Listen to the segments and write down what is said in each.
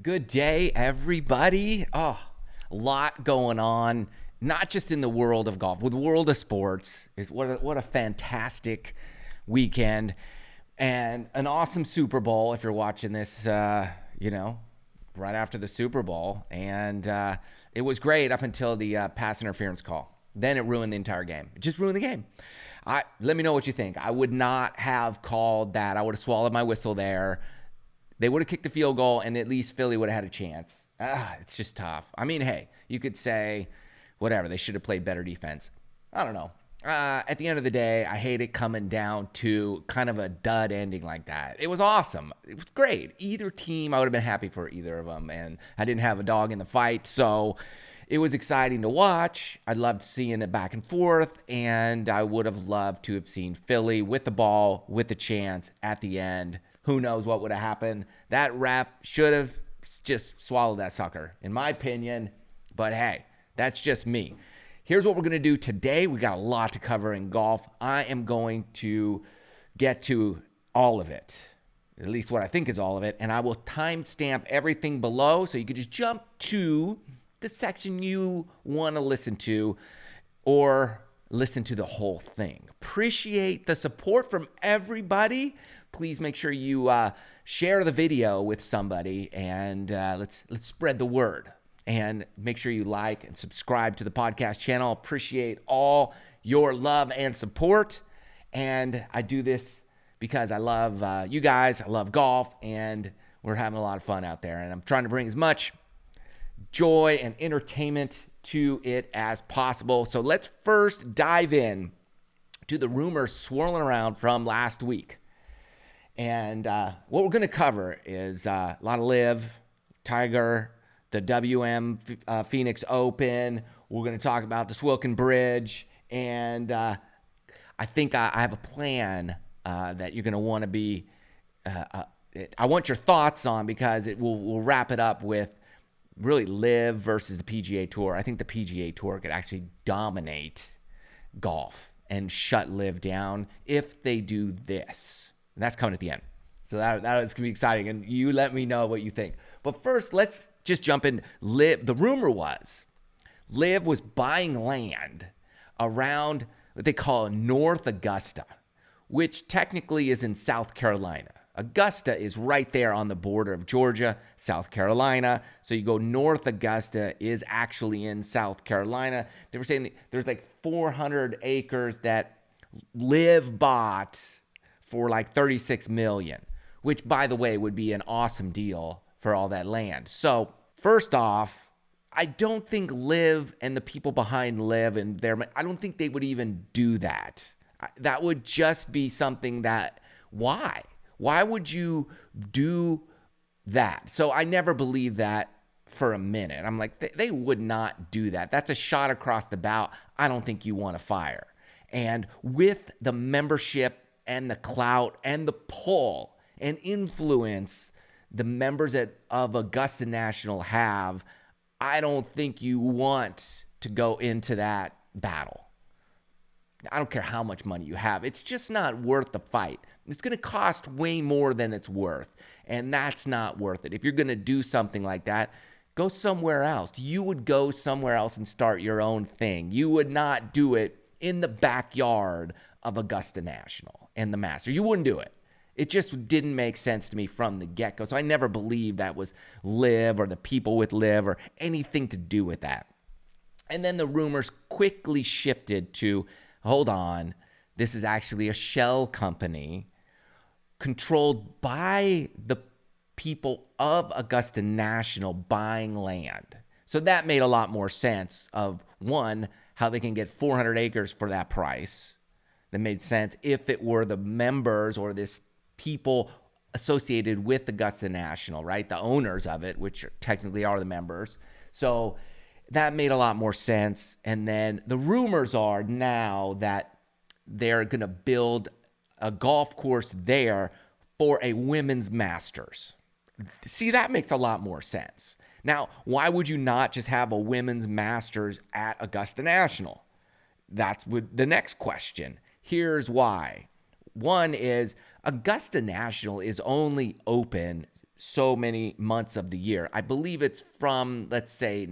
Good day, everybody. Oh, a lot going on, not just in the world of golf, with the world of sports. What a fantastic weekend and an awesome Super Bowl. If you're watching this, right after the Super Bowl, and it was great up until the pass interference call. Then it ruined the entire game. It just ruined the game. Let me know what you think. I would not have called that. I would have swallowed my whistle there. They would have kicked the field goal, and at least Philly would have had a chance. It's just tough. I mean, hey, you could say whatever. They should have played better defense. I don't know. At the end of the day, I hate it coming down to kind of a dud ending like that. It was awesome. It was great. Either team, I would have been happy for either of them, and I didn't have a dog in the fight, so it was exciting to watch. I loved seeing it back and forth, and I would have loved to have seen Philly with the ball, with the chance at the end. Who knows what would have happened? That ref should have just swallowed that sucker, in my opinion. But hey, that's just me. Here's what we're going to do today. We got a lot to cover in golf. I am going to get to all of it, at least what I think is all of it, and I will timestamp everything below so you can just jump to the section you want to listen to or listen to the whole thing. Appreciate the support from everybody. Please make sure you share the video with somebody, and let's spread the word. And make sure you like and subscribe to the podcast channel. Appreciate all your love and support. And I do this because I love you guys. I love golf, and we're having a lot of fun out there. And I'm trying to bring as much joy and entertainment to it as possible. So let's first dive in to the rumors swirling around from last week. And what we're going to cover is a lot of LIV, Tiger, the WM Phoenix Open. We're going to talk about the Swilcan Bridge. And I think I have a plan that you're going to want to be, I want your thoughts on, because we'll wrap it up with really LIV versus the PGA Tour. I think the PGA Tour could actually dominate golf and shut LIV down if they do this. And that's coming at the end. So that is going to be exciting. And you let me know what you think. But first, let's just jump in. LIV, the rumor was LIV was buying land around what they call North Augusta, which technically is in South Carolina. Augusta is right there on the border of Georgia, South Carolina. So you go North Augusta is actually in South Carolina. They were saying there's like 400 acres that LIV bought for like $36 million, which, by the way, would be an awesome deal for all that land. So first off, I don't think LIV and the people behind LIV and I don't think they would even do that. That would just be something that, why? Why would you do that? So I never believed that for a minute. I'm like, they would not do that. That's a shot across the bow. I don't think you want to fire. And with the membership and the clout and the pull and influence the members of Augusta National have, I don't think you want to go into that battle. I don't care how much money you have. It's just not worth the fight. It's going to cost way more than it's worth, and that's not worth it. If you're going to do something like that, go somewhere else. You would go somewhere else and start your own thing. You would not do it in the backyard of Augusta National and the Masters. You wouldn't do it. It just didn't make sense to me from the get-go. So I never believed that was LIV or the people with LIV or anything to do with that. And then the rumors quickly shifted to, hold on, this is actually a shell company controlled by the people of Augusta National buying land. So that made a lot more sense of, one, how they can get 400 acres for that price. That made sense if it were the members or this people associated with Augusta National, right? The owners of it, which technically are the members. So that made a lot more sense. And then the rumors are now that they're going to build a golf course there for a women's Masters. See, that makes a lot more sense. Now, why would you not just have a women's Masters at Augusta National? That's the next question. Here's why. One is Augusta National is only open so many months of the year. I believe it's from, let's say,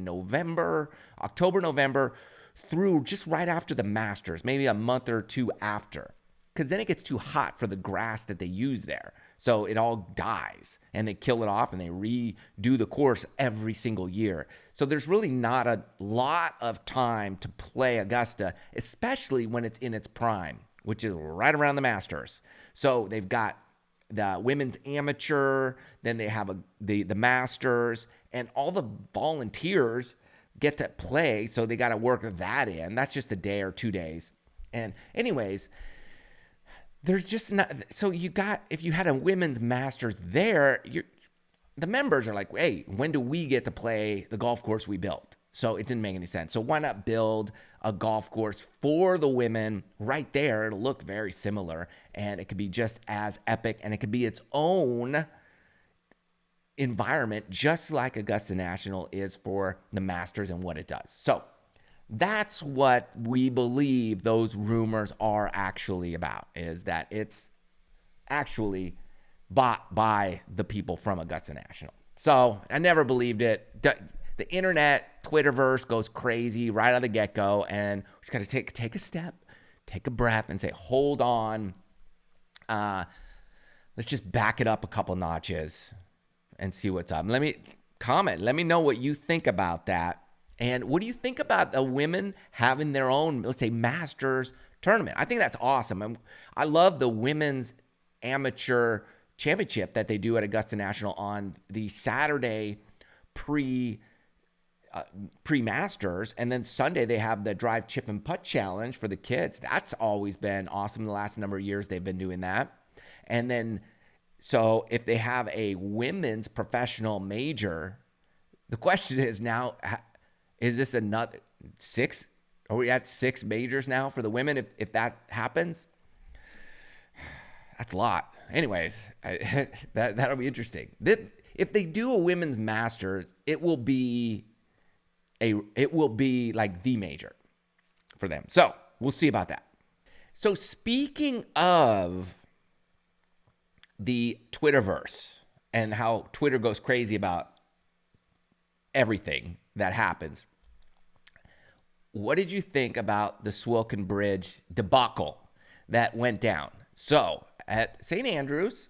October, November, through just right after the Masters, maybe a month or two after, because then it gets too hot for the grass that they use there. So it all dies and they kill it off and they redo the course every single year. So there's really not a lot of time to play Augusta, especially when it's in its prime, which is right around the Masters. So they've got the women's amateur, then they have the Masters, and all the volunteers get to play, so they got to work that in. That's just a day or 2 days. And anyways, there's just not, so if you had a women's Masters there, the members are like, hey, when do we get to play the golf course we built? So it didn't make any sense. So why not build a golf course for the women right there? It'll look very similar, and it could be just as epic, and it could be its own environment, just like Augusta National is for the Masters and what it does. So that's what we believe those rumors are actually about, is that it's actually bought by the people from Augusta National. So I never believed it. The internet, Twitterverse goes crazy right out of the get-go, and we just got to take a step, take a breath, and say, hold on. Let's just back it up a couple notches and see what's up. Let me comment. Let me know what you think about that. And what do you think about the women having their own, let's say, Masters tournament? I think that's awesome. I love the women's amateur championship that they do at Augusta National on the Saturday pre-Masters, and then Sunday they have the drive, chip, and putt challenge for the kids. That's always been awesome. The last number of years they've been doing that. And then, so if they have a women's professional major, the question is now, is this another 6? Are we at 6 majors now for the women? If that happens, that's a lot. Anyways, that'll be interesting. If they do a women's Masters, it will be like the major for them. So we'll see about that. So speaking of the Twitterverse and how Twitter goes crazy about everything that happens, what did you think about the Swilcan Bridge debacle that went down? So at St. Andrews,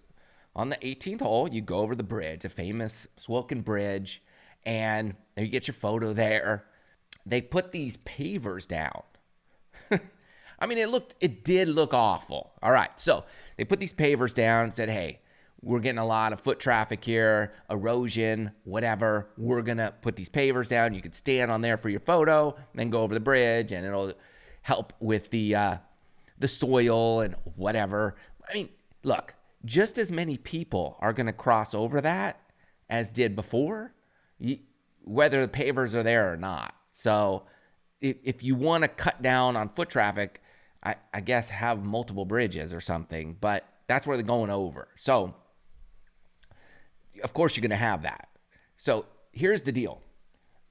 on the 18th hole, you go over the bridge, a famous Swilcan Bridge, and you get your photo there. They put these pavers down. I mean, it did look awful. All right, so they put these pavers down and said, hey, we're getting a lot of foot traffic here, erosion, whatever. We're going to put these pavers down. You could stand on there for your photo, then go over the bridge, and it'll help with the soil and whatever. I mean, look, just as many people are going to cross over that as did before, whether the pavers are there or not. So if you want to cut down on foot traffic, I guess have multiple bridges or something, but that's where they're going over. So of course you're going to have that. So here's the deal.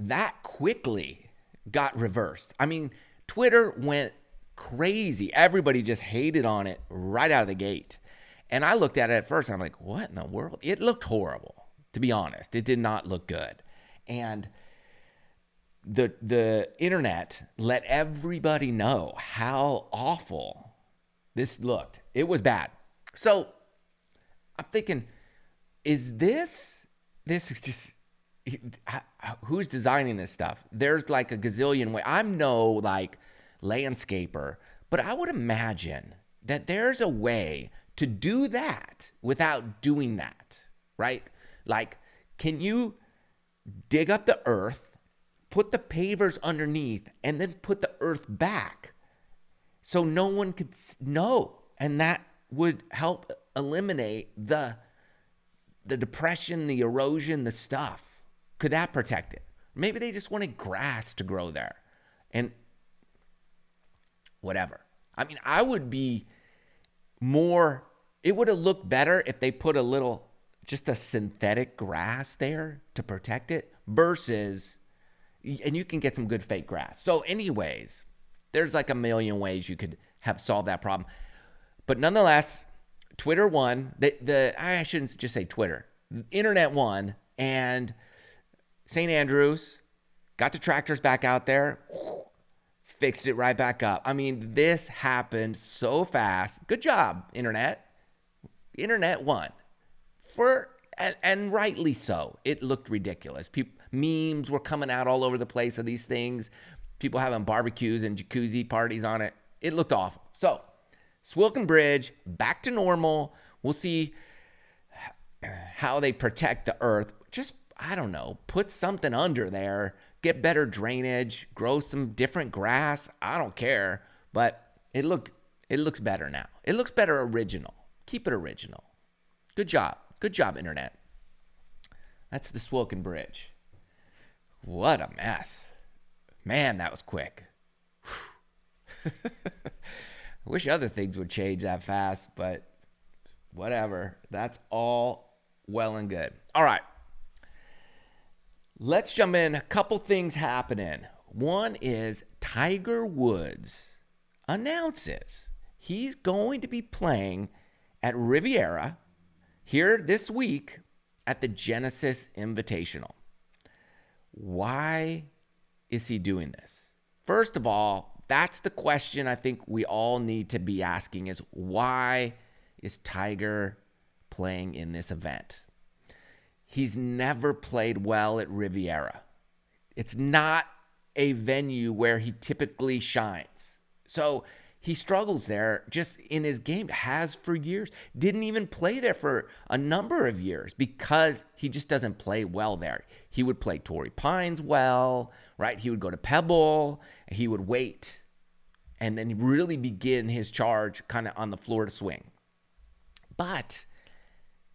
That quickly got reversed. I mean, Twitter went crazy. Everybody just hated on it right out of the gate. And I looked at it at first and I'm like, what in the world? It looked horrible, to be honest. It did not look good. And the internet let everybody know how awful this looked. It was bad. So I'm thinking, is this is just, who's designing this stuff? There's like a gazillion ways. I'm no like landscaper, but I would imagine that there's a way to do that without doing that, right? Like, can you dig up the earth, put the pavers underneath, and then put the earth back so no one could know? And that would help eliminate the depression, the erosion, the stuff. Could that protect it? Maybe they just wanted grass to grow there and whatever. I mean, I would be more, it would have looked better if they put just a synthetic grass there to protect it versus, and you can get some good fake grass. So anyways, there's like a million ways you could have solved that problem. But nonetheless, Twitter won. I shouldn't just say Twitter. Internet won, and St. Andrews got the tractors back out there, fixed it right back up. I mean, this happened so fast. Good job, Internet. Internet won. And rightly so. It looked ridiculous. Memes were coming out all over the place of these things. People having barbecues and jacuzzi parties on it. It looked awful. So, Swilcan Bridge, back to normal. We'll see how they protect the earth. Just, I don't know, put something under there, get better drainage, grow some different grass. I don't care, but it looks better now. It looks better original. Keep it original. Good job. Good job, Internet. That's the Swilcan Bridge. What a mess. Man, that was quick. I wish other things would change that fast, but whatever. That's all well and good. All right. Let's jump in. A couple things happening. One is Tiger Woods announces he's going to be playing at Riviera here this week at the Genesis Invitational. Why is he doing this? First of all, that's the question I think we all need to be asking is why is Tiger playing in this event? He's never played well at Riviera. It's not a venue where he typically shines. So he struggles there just in his game, has for years. Didn't even play there for a number of years because he just doesn't play well there. He would play Torrey Pines well, right? He would go to Pebble, and he would wait, and then really begin his charge kind of on the Florida swing. But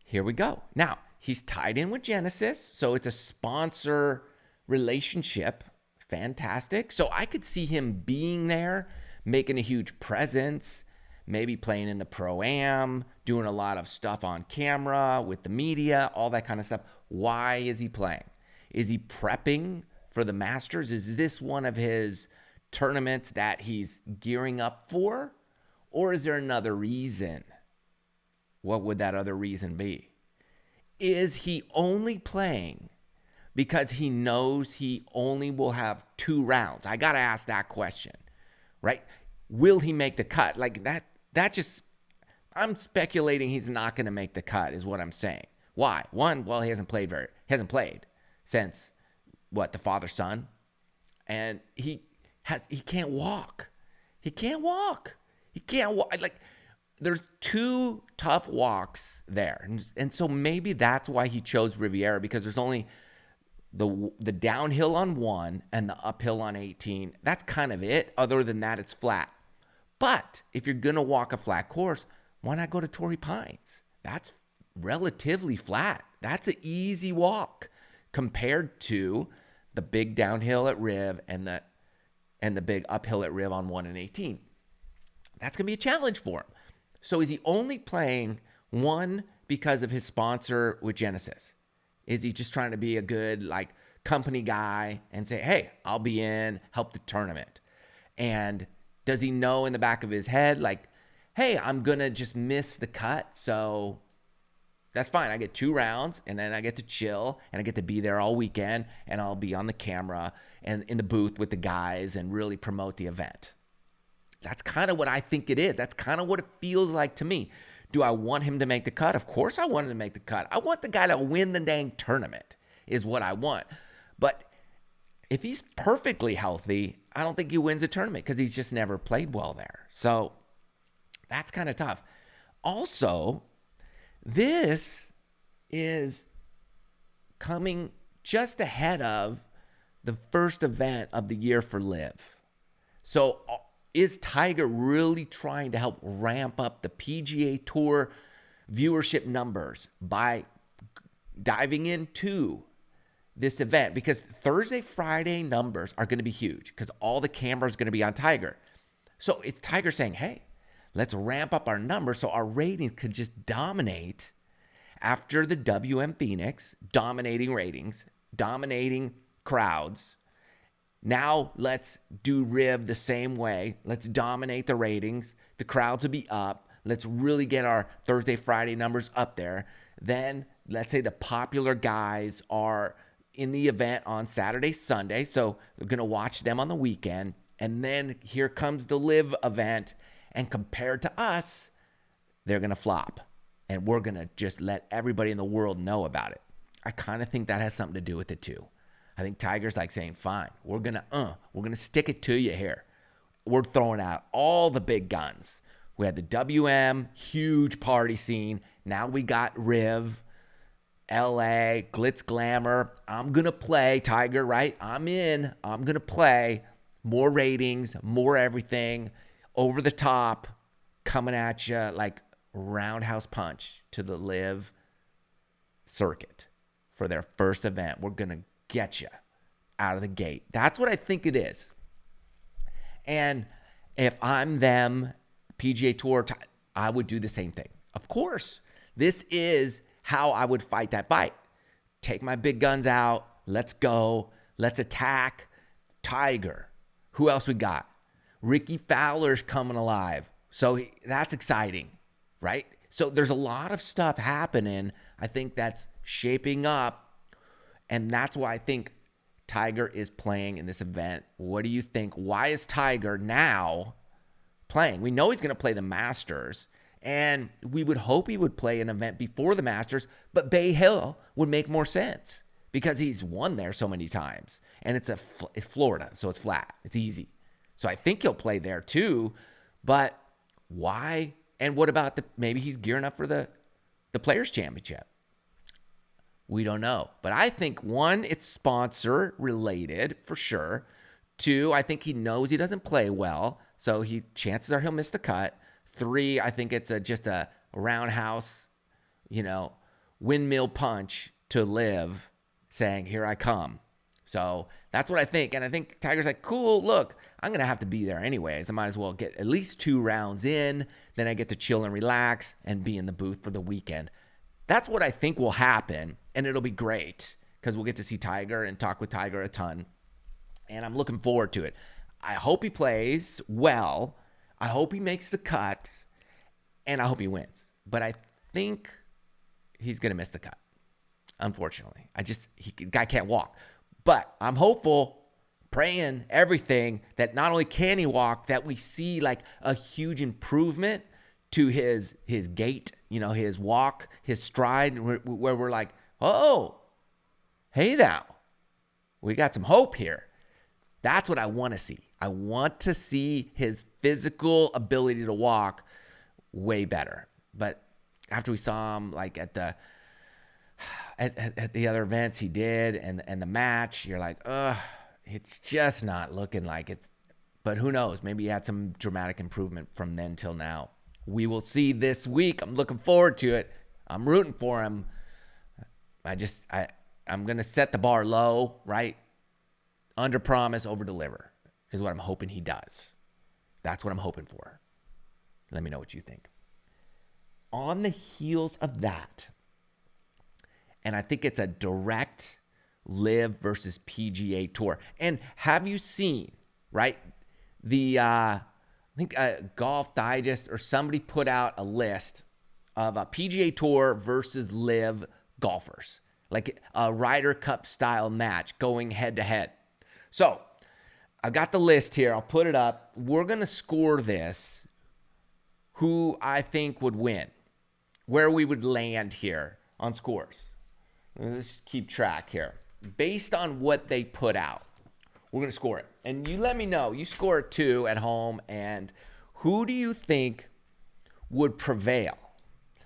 here we go. Now, he's tied in with Genesis, so it's a sponsor relationship. Fantastic. So I could see him being there, making a huge presence, maybe playing in the Pro-Am, doing a lot of stuff on camera with the media, all that kind of stuff. Why is he playing? Is he prepping for the Masters? Is this one of his tournaments that he's gearing up for? Or is there another reason? What would that other reason be? Is he only playing because he knows he only will have 2 rounds? I got to ask that question. Right? Will he make the cut? Like that just, I'm speculating he's not going to make the cut is what I'm saying. Why? One, well, he hasn't played since the father-son. And he can't walk. He can't walk. Like there's 2 tough walks there. And so maybe that's why he chose Riviera, because there's only the downhill on 1 and the uphill on 18. That's kind of it. Other than that, it's flat. But if you're going to walk a flat course, why not go to Torrey Pines? That's relatively flat. That's an easy walk compared to the big downhill at Riv and the big uphill at Riv on 1 and 18. That's going to be a challenge for him. So is he only playing, 1, because of his sponsor with Genesis? Is he just trying to be a good company guy and say, hey, I'll be in, help the tournament? And does he know in the back of his head, hey, I'm going to just miss the cut, so that's fine. I get 2 rounds, and then I get to chill, and I get to be there all weekend, and I'll be on the camera and in the booth with the guys and really promote the event. That's kind of what I think it is. That's kind of what it feels like to me. Do I want him to make the cut? Of course I want him to make the cut. I want the guy to win the dang tournament is what I want. But if he's perfectly healthy, I don't think he wins the tournament because he's just never played well there. So that's kind of tough. Also, this is coming just ahead of the first event of the year for LIV. So is Tiger really trying to help ramp up the PGA Tour viewership numbers by diving into this event? Because Thursday, Friday numbers are going to be huge because all the cameras are going to be on Tiger. So it's Tiger saying, hey, let's ramp up our numbers so our ratings could just dominate after the WM Phoenix, dominating ratings, dominating crowds. Now let's do Riv the same way. Let's dominate the ratings. The crowds will be up. Let's really get our Thursday, Friday numbers up there. Then let's say the popular guys are in the event on Saturday, Sunday. So we're going to watch them on the weekend. And then here comes the LIV event. And compared to us, they're going to flop. And we're going to just let everybody in the world know about it. I kind of think that has something to do with it too. I think Tiger's like saying, fine, we're going to stick it to you here. We're throwing out all the big guns. We had the WM, huge party scene. Now we got RIV, LA, glitz glamour. I'm going to play, Tiger, right? I'm in. I'm going to play. More ratings, more everything, over the top, coming at you like roundhouse punch to the LIV circuit for their first event. We're going to get you out of the gate. That's what I think it is. And if I'm them, PGA Tour, I would do the same thing. Of course, this is how I would fight that fight. Take my big guns out. Let's go. Let's attack Tiger. Who else we got? Ricky Fowler's coming alive. So that's exciting, right? So there's a lot of stuff happening. I think that's shaping up. And that's why I think Tiger is playing in this event. What do you think? Why is Tiger now playing? We know he's going to play the Masters. And we would hope he would play an event before the Masters. But Bay Hill would make more sense because he's won there so many times. And it's Florida, so it's flat. It's easy. So I think he'll play there too. But why? And what about maybe he's gearing up for the Players Championship? We don't know. But I think, one, it's sponsor related for sure. Two, I think he knows he doesn't play well. So chances are he'll miss the cut. Three, I think it's just a roundhouse, windmill punch to LIV saying, here I come. So that's what I think. And I think Tiger's like, cool, look, I'm going to have to be there anyways. I might as well get at least 2 rounds in. Then I get to chill and relax and be in the booth for the weekend. That's what I think will happen. And it'll be great because we'll get to see Tiger and talk with Tiger a ton. And I'm looking forward to it. I hope he plays well. I hope he makes the cut. And I hope he wins. But I think he's going to miss the cut. Unfortunately. Guy can't walk. But I'm hopeful, praying, everything, that not only can he walk, that we see like a huge improvement to his gait, his walk, his stride, where we're like, oh, hey now, we got some hope here. That's what I want to see. I want to see his physical ability to walk way better. But after we saw him like at the other events he did and the match, you're like, it's just not looking like it's. But who knows? Maybe he had some dramatic improvement from then till now. We will see this week. I'm looking forward to it. I'm rooting for him. I'm going to set the bar low, right? Under promise, over deliver is what I'm hoping he does. That's what I'm hoping for. Let me know what you think. On the heels of that, and I think it's a direct LIV versus PGA Tour. And have you seen, right, I think Golf Digest or somebody put out a list of a PGA Tour versus LIV golfers, like a Ryder Cup style match going head to head. So I've got the list here. I'll put it up. We're going to score this, who I think would win, where we would land here on scores. Let's keep track here. Based on what they put out, we're going to score it. And you let me know. You score it too at home. And who do you think would prevail?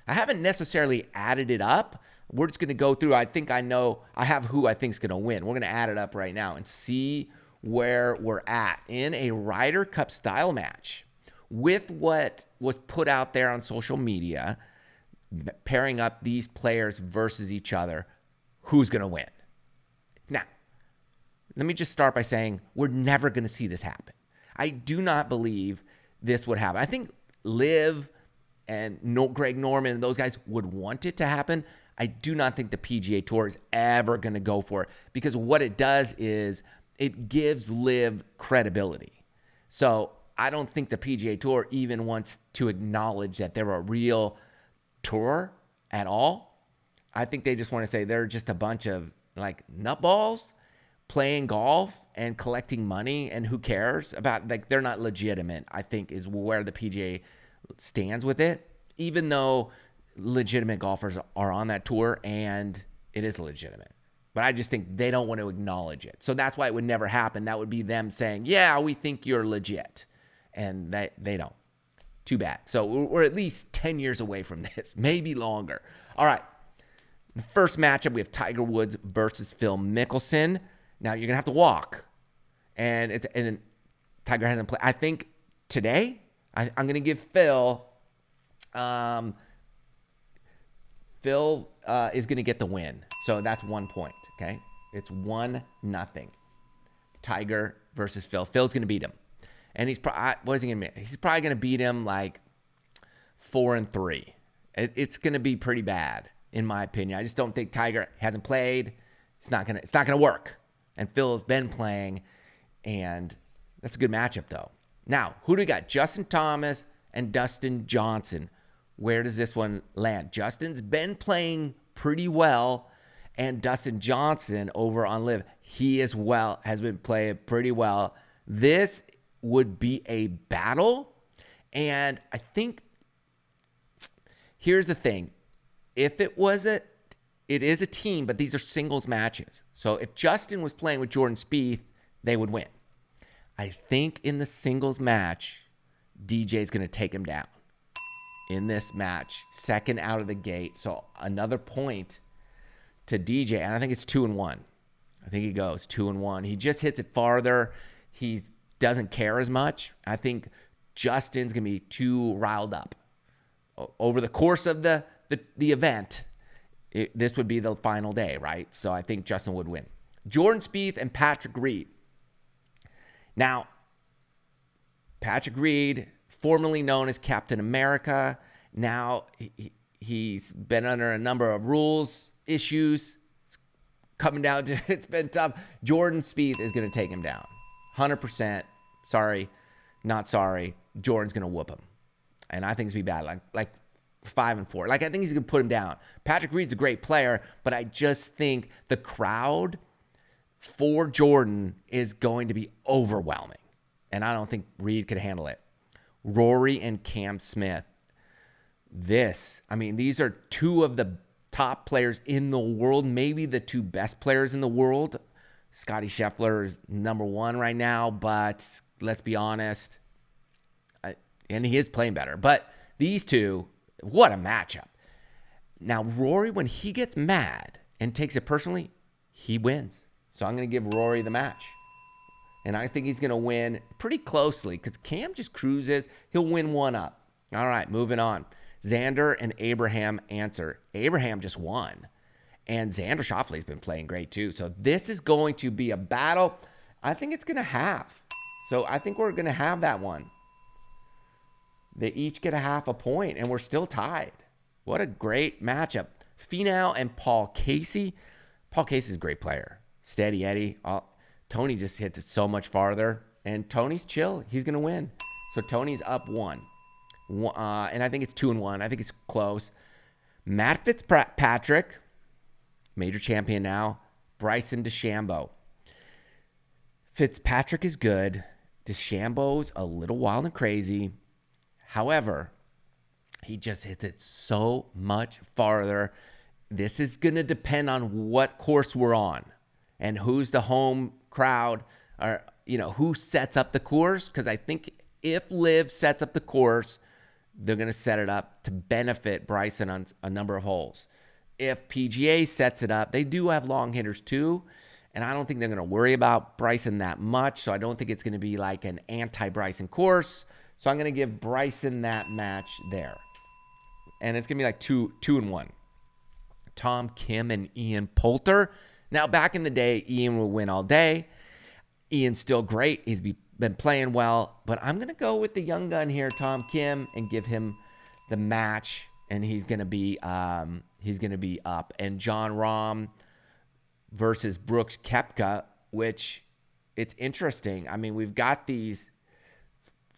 I haven't necessarily added it up. We're just going to go through. I think I know. I have who I think is going to win. We're going to add it up right now and see where we're at in a Ryder Cup style match with what was put out there on social media, pairing up these players versus each other. Who's going to win? Now, let me just start by saying we're never going to see this happen. I do not believe this would happen. I think LIV and Greg Norman and those guys would want it to happen. I do not think the PGA Tour is ever going to go for it because what it does is it gives LIV credibility. So I don't think the PGA Tour even wants to acknowledge that they're a real tour at all. I think they just want to say they're just a bunch of like nutballs playing golf and collecting money, and who cares about, like, they're not legitimate, I think, is where the PGA stands with it, even though legitimate golfers are on that tour and it is legitimate. But I just think they don't want to acknowledge it. So that's why it would never happen. That would be them saying, yeah, we think you're legit. And they don't. Too bad. So we're at least 10 years away from this, maybe longer. All right. The first matchup, we have Tiger Woods versus Phil Mickelson. Now you're going to have to walk. And Tiger hasn't played. I think today, I'm going to give Phil... Phil is going to get the win. So that's 1 point, okay? It's 1-0. Tiger versus Phil. Phil's going to beat him. And what is he going to be? He's probably going to beat him like 4-3. It's going to be pretty bad, in my opinion. I just don't think Tiger hasn't played. It's not going to work. And Phil has been playing, and that's a good matchup, though. Now, who do we got? Justin Thomas and Dustin Johnson. Where does this one land? Justin's been playing pretty well, and Dustin Johnson over on LIV, he as well has been playing pretty well. This would be a battle, and I think here's the thing. If it is a team, but these are singles matches. So if Justin was playing with Jordan Spieth, they would win. I think in the singles match, DJ's going to take him down. In this match, second out of the gate. So another point to DJ, and I think it's 2-1. I think he goes 2-1. He just hits it farther. He doesn't care as much. I think Justin's going to be too riled up. Over the course of the event, this would be the final day, right? So I think Justin would win. Jordan Spieth and Patrick Reed. Now, Patrick Reed, formerly known as Captain America. Now he's been under a number of rules issues. It's coming down to, it's been tough. Jordan Spieth is going to take him down. 100%. Sorry, not sorry. Jordan's going to whoop him. And I think it's going to be bad. Like 5-4. Like, I think he's going to put him down. Patrick Reed's a great player, but I just think the crowd for Jordan is going to be overwhelming. And I don't think Reed could handle it. Rory and Cam Smith. These are two of the top players in the world, maybe the two best players in the world. Scotty Scheffler is number one right now, but let's be honest, and he is playing better. But these two, what a matchup. Now, Rory, when he gets mad and takes it personally, he wins. So I'm going to give Rory the match. And I think he's going to win pretty closely because Cam just cruises. He'll win one up. All right, moving on. Xander and Abraham answer. Abraham just won. And Xander Schauffele's been playing great too. So this is going to be a battle. I think it's going to have. So I think we're going to have that one. They each get a half a point, and we're still tied. What a great matchup. Finau and Paul Casey. Paul Casey's a great player. Steady Eddie. Tony just hits it so much farther, and Tony's chill. He's going to win. So Tony's up one. And I think it's 2-1. I think it's close. Matt Fitzpatrick, major champion now. Bryson DeChambeau. Fitzpatrick is good. DeChambeau's a little wild and crazy. However, he just hits it so much farther. This is going to depend on what course we're on and who's the home crowd, or who sets up the course. Because I think if LIV sets up the course, they're going to set it up to benefit Bryson on a number of holes. If PGA sets it up, they do have long hitters too, and I don't think they're going to worry about Bryson that much. So I don't think it's going to be like an anti-Bryson course. So I'm going to give Bryson that match there, and it's going to be like 2-1. Tom Kim and Ian Poulter. Now, back in the day, Ian would win all day. Ian's still great. He's been playing well. But I'm going to go with the young gun here, Tom Kim, and give him the match. And he's going to be up. And John Rahm versus Brooks Koepka, which it's interesting. I mean, we've got these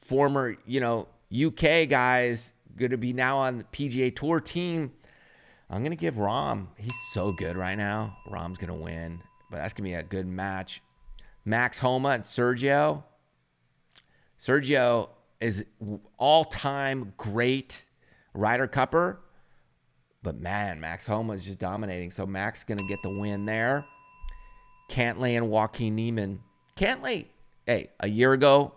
former, UK guys going to be now on the PGA Tour team. I'm going to give Rahm. He's so good right now. Rahm's going to win, but that's going to be a good match. Max Homa and Sergio. Sergio is all-time great Ryder Cupper, but man, Max Homa is just dominating. So Max is going to get the win there. Cantlay and Joaquin Niemann. Cantlay, hey, a year ago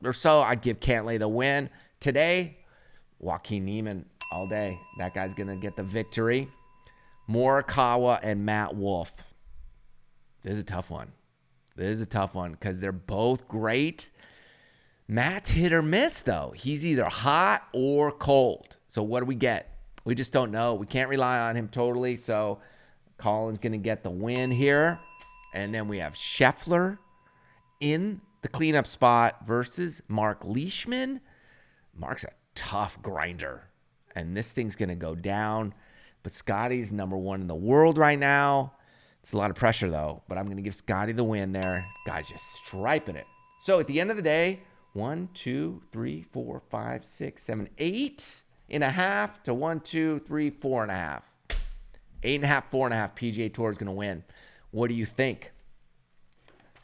or so, I'd give Cantlay the win. Today, Joaquin Niemann all day. That guy's going to get the victory. Morikawa and Matt Wolff. This is a tough one. This is a tough one because they're both great. Matt's hit or miss, though. He's either hot or cold. So what do we get? We just don't know. We can't rely on him totally. So Colin's going to get the win here. And then we have Scheffler in the cleanup spot versus Mark Leishman. Mark's a tough grinder. And this thing's going to go down. But Scotty's number one in the world right now. It's a lot of pressure, though. But I'm going to give Scotty the win there. Guy's just striping it. So at the end of the day, 1, 2, 3, 4, 5, 6, 7, 8.5 to 1, 2, 3, 4.5. 8.5, 4.5. PGA Tour is going to win. What do you think?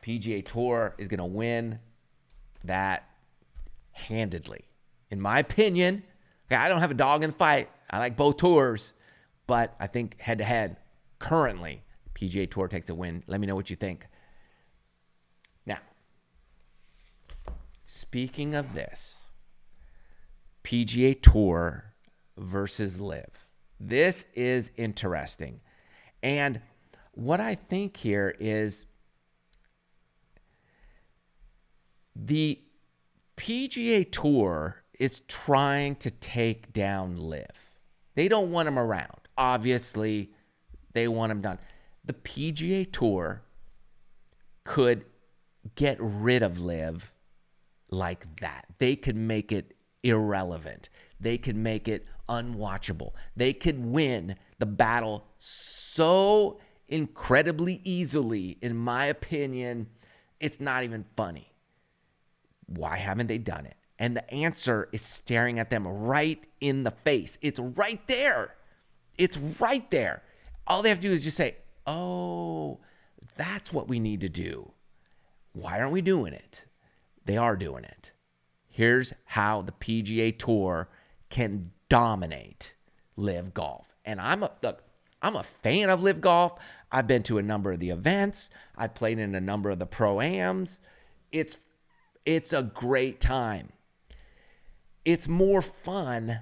PGA Tour is going to win that handedly. In my opinion, okay, I don't have a dog in the fight. I like both tours. But I think head-to-head, currently, PGA Tour takes a win. Let me know what you think. Now, speaking of this, PGA Tour versus LIV. This is interesting. And what I think here is the PGA Tour is trying to take down LIV. They don't want them around. Obviously, they want them done. The PGA Tour could get rid of LIV like that. They could make it irrelevant. They could make it unwatchable. They could win the battle so incredibly easily, in my opinion, it's not even funny. Why haven't they done it? And the answer is staring at them right in the face. It's right there. It's right there. All they have to do is just say, oh, that's what we need to do. Why aren't we doing it? They are doing it. Here's how the PGA Tour can dominate LIV Golf. And I'm a fan of LIV Golf. I've been to a number of the events. I've played in a number of the Pro-Ams. It's a great time. It's more fun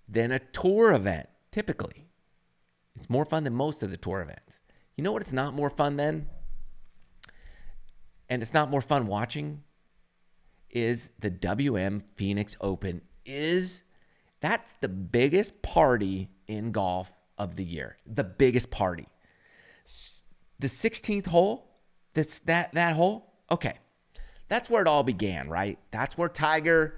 than a tour event, typically. It's more fun than most of the tour events. You know what it's not more fun than? And it's not more fun watching? Is the WM Phoenix Open. That's the biggest party in golf of the year. The biggest party. The 16th hole, that's that hole? Okay. That's where it all began, right? That's where Tiger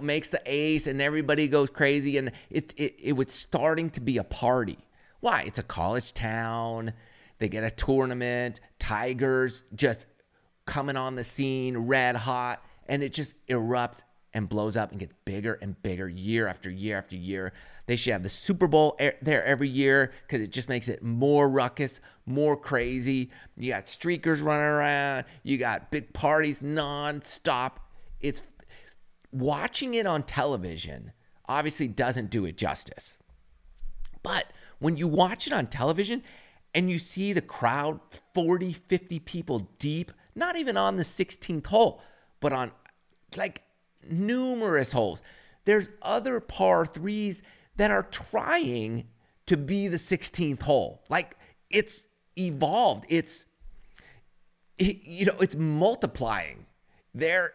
makes the ace and everybody goes crazy, and it was starting to be a party. Why? It's a college town. They get a tournament. Tiger's just coming on the scene, red hot, and it just erupts and blows up and gets bigger and bigger year after year after year. They should have the Super Bowl there every year because it just makes it more ruckus, more crazy. You got streakers running around. You got big parties nonstop. It's watching it on television obviously doesn't do it justice. But when you watch it on television and you see the crowd 40, 50 people deep, not even on the 16th hole, but on like numerous holes. There's other par threes that are trying to be the 16th hole. Like it's evolved. It's multiplying. They're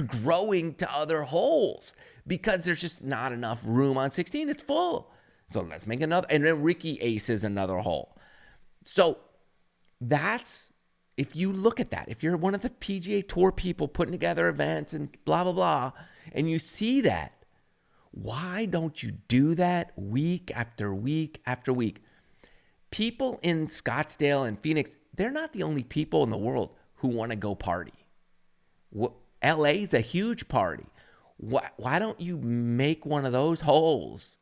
growing to other holes because there's just not enough room on 16. It's full. So let's make another. And then Ricky aces another hole. So that's, if you look at that, if you're one of the PGA Tour people putting together events and blah, blah, blah, and you see that, why don't you do that week after week after week? People in Scottsdale and Phoenix, they're not the only people in the world who want to go party. LA is a huge party. Why don't you make one of those holes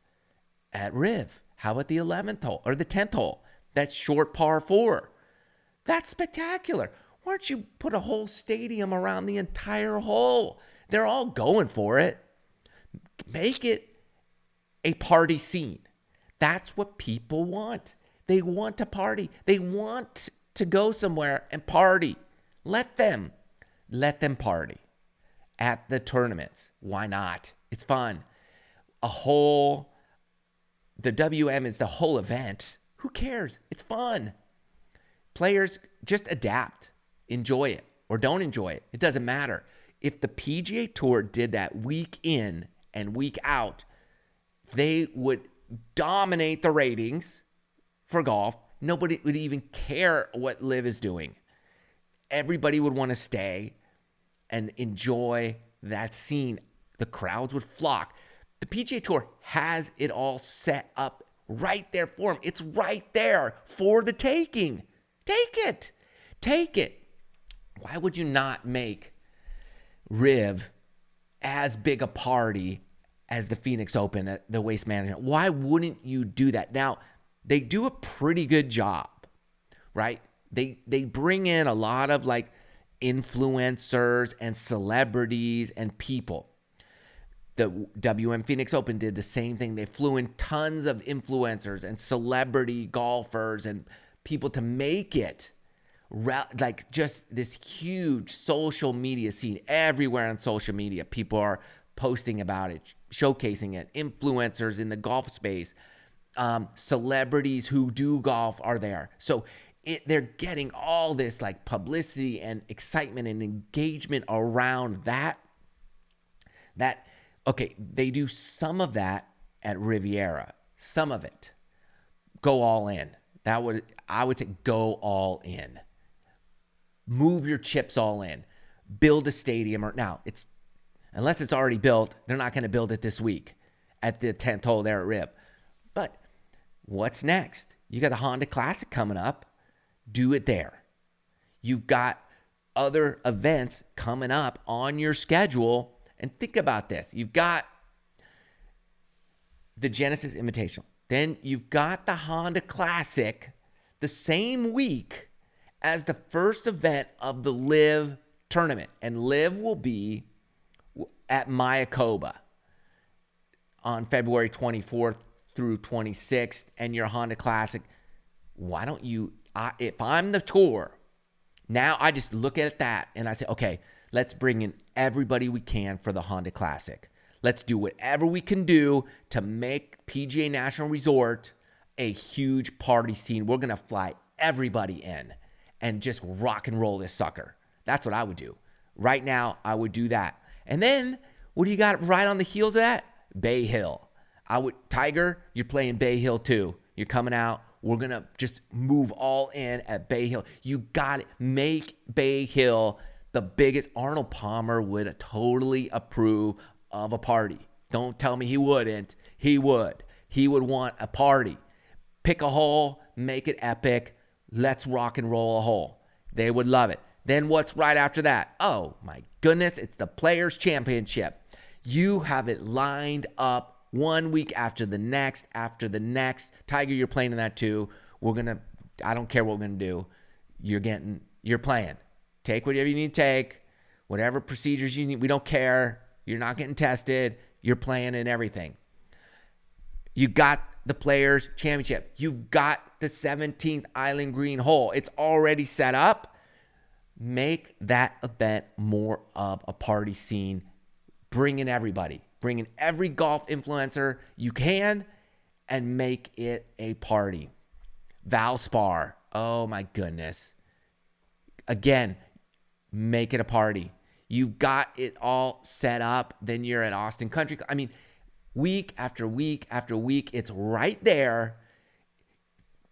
at RIV? How about the 11th hole or the 10th hole? That short par 4. That's spectacular. Why don't you put a whole stadium around the entire hole? They're all going for it. Make it a party scene. That's what people want. They want to party. They want to go somewhere and party. Let them party at the tournaments. Why not? It's fun. The WM is the whole event. Who cares? It's fun. Players just adapt, enjoy it, or don't enjoy it. It doesn't matter. If the PGA Tour did that week in and week out, they would dominate the ratings for golf. Nobody would even care what LIV is doing. Everybody would want to stay and enjoy that scene. The crowds would flock. The PGA Tour has it all set up right there for them. It's right there for the taking. Take it. Take it. Why would you not make RIV as big a party as the Phoenix Open at the Waste Management? Why wouldn't you do that? Now, they do a pretty good job, right? They bring in a lot of like influencers and celebrities and people. The WM Phoenix Open did the same thing. They flew in tons of influencers and celebrity golfers and people to make it like just this huge social media scene. Everywhere on social media, people are posting about it, showcasing it. Influencers in the golf space, celebrities who do golf are there. So they're getting all this like publicity and excitement and engagement around that. Okay, they do some of that at Riviera. Some of it. Go all in. I would say go all in. Move your chips all in. Build a stadium. Now, unless it's already built, they're not going to build it this week at the 10th hole there at RIV. But what's next? You got the Honda Classic coming up. Do it there. You've got other events coming up on your schedule. And think about this. You've got the Genesis Invitational. Then you've got the Honda Classic the same week as the first event of the LIV tournament. And LIV will be at Mayakoba on February 24th through 26th. And your Honda Classic, why don't you, if I'm the tour, now I just look at that and I say, okay, let's bring in everybody we can for the Honda Classic. Let's do whatever we can do to make PGA National Resort a huge party scene. We're going to fly everybody in and just rock and roll this sucker. That's what I would do. Right now, I would do that. And then, what do you got right on the heels of that? Bay Hill. Tiger, you're playing Bay Hill too. You're coming out. We're going to just move all in at Bay Hill. You got it. Make Bay Hill the biggest. Arnold Palmer would totally approve of a party. Don't tell me he wouldn't. He would. He would want a party. Pick a hole, make it epic. Let's rock and roll a hole. They would love it. Then what's right after that? Oh my goodness, it's the Players Championship. You have it lined up 1 week after the next, Tiger, you're playing in that too. I don't care what we're going to do. You're playing. Take whatever you need to take, whatever procedures you need. We don't care. You're not getting tested. You're playing in everything. You got the Players Championship. You've got the 17th Island Green hole. It's already set up. Make that event more of a party scene. Bring in everybody. Bring in every golf influencer you can and make it a party. Valspar. Oh my goodness. Again, make it a party. You've got it all set up. Then you're at Austin Country. I mean, week after week after week, it's right there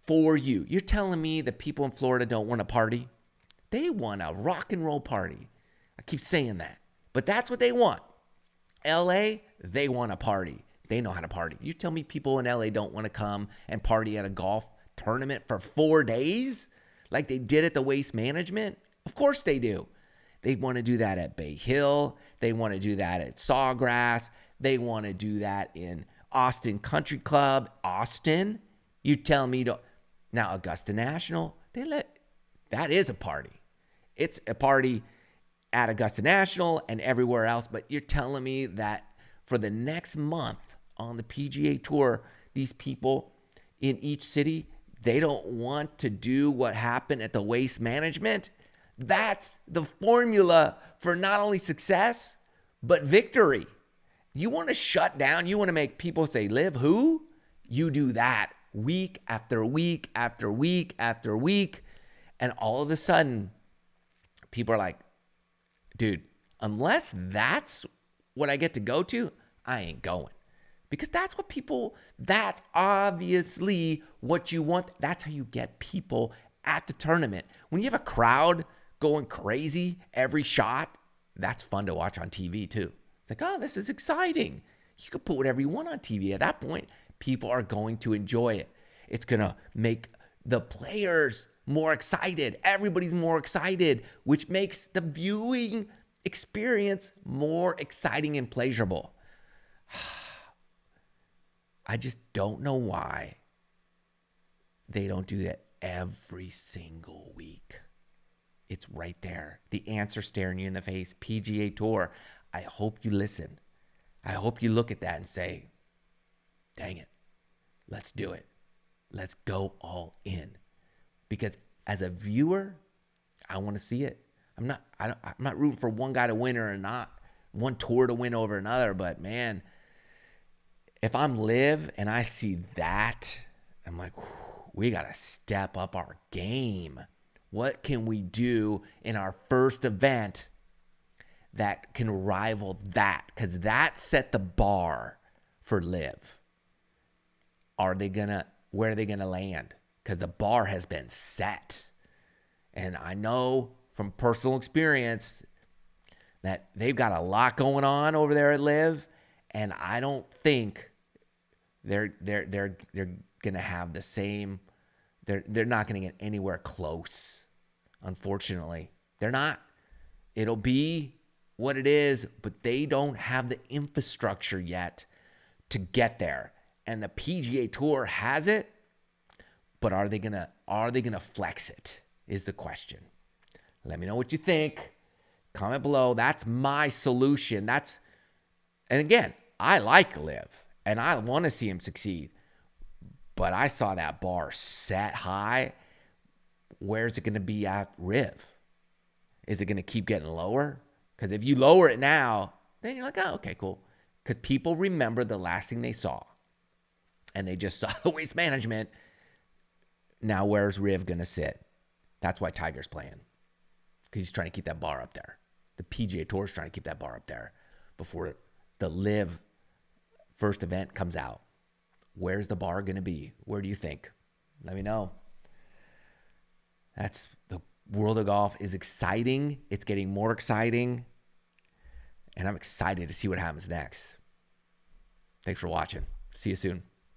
for you. You're telling me that people in Florida don't want a party? They want a rock and roll party. I keep saying that. But that's what they want. LA, they want a party. They know how to party. You tell me people in LA don't want to come and party at a golf tournament for 4 days like they did at the Waste Management? Of course they do. They want to do that at Bay Hill. They want to do that at Sawgrass. They want to do that in Austin Country Club, Austin. You tell me to now Augusta National. That is a party. It's a party at Augusta National and everywhere else. But you're telling me that for the next month on the PGA Tour, these people in each city, they don't want to do what happened at the Waste Management? That's the formula for not only success, but victory. You want to shut down, you want to make people say, LIV who? You do that week after week after week after week. And all of a sudden, people are like, dude, unless that's what I get to go to, I ain't going. Because that's obviously what you want. That's how you get people at the tournament. When you have a crowd going crazy every shot, that's fun to watch on TV too. It's like, oh, this is exciting. You can put whatever you want on TV. At that point, people are going to enjoy it. It's going to make the players more excited. Everybody's more excited, which makes the viewing experience more exciting and pleasurable. I just don't know why they don't do that every single week. It's right there. The answer staring you in the face. PGA Tour. I hope you listen. I hope you look at that and say, dang it, let's do it. Let's go all in. Because as a viewer, I want to see it. I'm not rooting for one guy to win or not, one tour to win over another. But man, if I'm LIV and I see that, I'm like, we got to step up our game. What can we do in our first event that can rival that? Because that set the bar for LIV. Where are they gonna land? Because the bar has been set. And I know from personal experience that they've got a lot going on over there at LIV, and I don't think they're gonna have the same. They're not gonna get anywhere close. Unfortunately, they're not. It'll be what it is, but they don't have the infrastructure yet to get there. And the PGA Tour has it, but are they gonna flex it? Is the question. Let me know what you think. Comment below. That's my solution. And again, I like LIV and I want to see him succeed, but I saw that bar set high. Where's it going to be at RIV? Is it going to keep getting lower? Because if you lower it now, then you're like, oh, okay, cool. Because people remember the last thing they saw, and they just saw the Waste Management. Now where's RIV going to sit? That's why Tiger's playing, because he's trying to keep that bar up there. The PGA Tour is trying to keep that bar up there before the LIV first event comes out. Where's the bar going to be? Where do you think? Let me know. That's the world of golf is exciting. It's getting more exciting. And I'm excited to see what happens next. Thanks for watching. See you soon.